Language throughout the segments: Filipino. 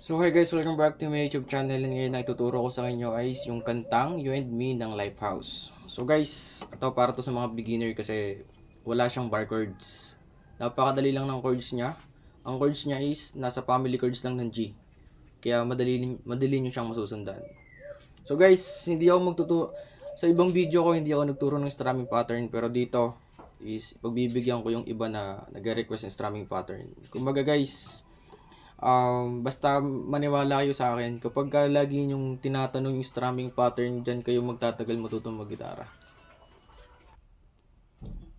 So hi guys, welcome back to my YouTube channel. And ngayon na ituturo ko sa inyo ay yung kantang You and Me ng Lifehouse. So guys, ito para to sa mga beginner kasi wala siyang bar chords. Napakadali lang ng chords niya. Ang chords niya is nasa family chords lang ng G. Kaya madali niyo siyang masusundan. So guys, hindi ako magtuturo sa ibang video ko, hindi ako nagturo ng strumming pattern, pero dito is pagbibigyan ko yung iba na nagre-request ng strumming pattern. Kumbaga guys, basta maniwala kayo sa akin, kapag lagi yung tinatanong yung strumming pattern, dyan kayo magtatagal matutong mag-gitara.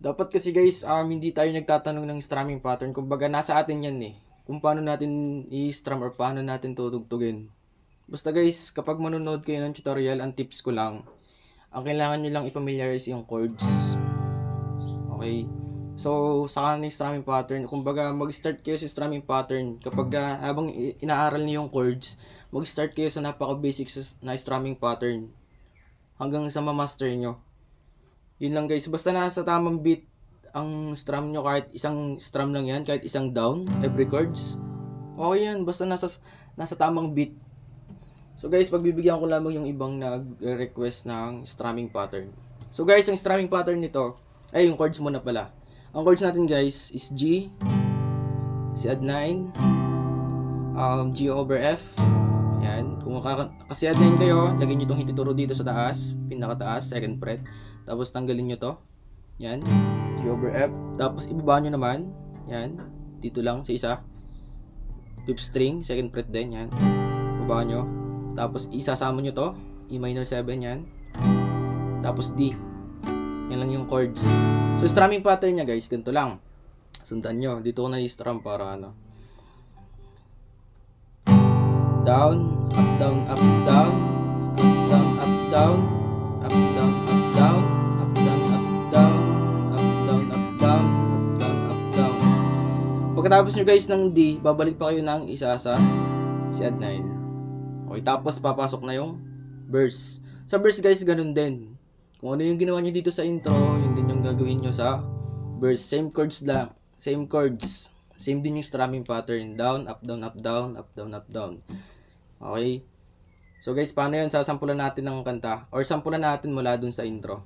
Dapat kasi guys, hindi tayo nagtatanong ng strumming pattern, kumbaga nasa atin yan eh, kung paano natin i-strum or paano natin tutugtugin. Basta guys, kapag manonood kayo ng tutorial, ang tips ko lang, ang kailangan nyo lang i-familiarize yung chords. Okay? So, sa kaning strumming pattern, kumbaga mag-start kayo sa strumming pattern kapag habang inaaral niyo yung chords, mag-start kayo sa napaka-basic na strumming pattern hanggang sa ma-master nyo. Yun lang guys, basta nasa tamang beat ang strum nyo, kahit isang strum lang yan, kahit isang down, every chords. Okay yan, basta nasa tamang beat. So guys, pagbibigyan ko lamang yung ibang nag-request ng strumming pattern. So guys, ang strumming pattern nito, ay yung chords muna pala. Ang chords natin guys is G, C add 9, G over F. Yan. Kung kasi add 9 kayo, lagyan nyo itong hituturo dito sa taas, pinakataas, second fret. Tapos tanggalin nyo to. Yan. G over F. Tapos ibaba nyo naman. Yan. Dito lang sa isa. Fifth string, second fret din. Yan. Ibaba nyo. Tapos isasama nyo to. E minor 7 yan. Tapos D. Yan lang yung chords. So, strumming pattern niya guys, ganito lang. Sundan nyo. Dito ko na i-strum para ano. Down, up, down, up, down. Up, down, up, down. Up, down, up, down. Up, down, up, down. Up, down, up, down. Up, down, up, down. Pagkatapos nyo guys ng D, babalik pa kayo ng isa sa C add 9. Okay, tapos papasok na yung verse. Sa verse guys, ganun din. Kung ano yung ginawa nyo dito sa intro, yun din yung gagawin nyo sa verse. Same chords lang. Same chords. Same din yung strumming pattern. Down, up, down, up, down, up, down, up, down. Okay? So guys, paano yun? Sasampulan natin ng kanta. Or sampulan natin mula dun sa intro.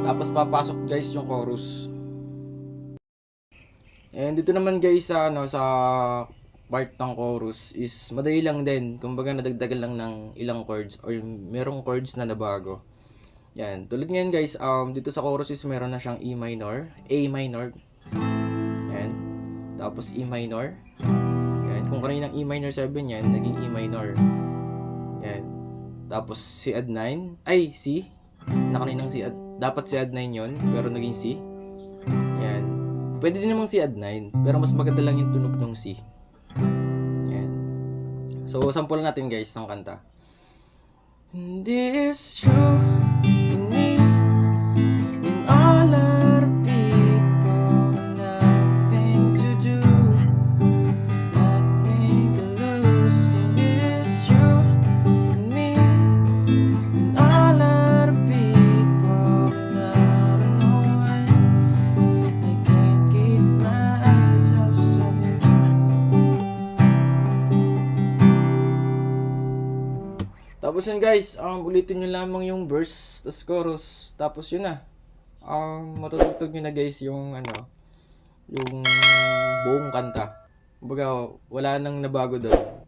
Tapos papasok guys yung chorus. And dito naman guys sa sa part ng chorus is madali lang din. Kumbaga nadagdagan lang ng ilang chords or merong chords na nabago. Yan. Tulad ngayon guys, dito sa chorus is meron na siyang E minor, A minor. Yan. Tapos E minor. Yan. Kung kaninang E minor 7 yan, naging E minor. Yan. Tapos C add 9. Ay, C. Na kaninang C add. Dapat C add 9 yun, pero naging C. Yan. Pwede din namang C add 9, pero mas maganda lang yung tunog ng C. Yan. So, sample natin guys ng kanta. This you and me and all other people, nothing to do, nothing to lose. This you and me and all other people, not no one. I can't keep my eyes off of you. Tapos yun guys, ulitin nyo lamang yung verse, tas chorus, tapos yun na. Matutugtog nyo na guys yung yung buong kanta. Kumbaga, wala nang nabago doon.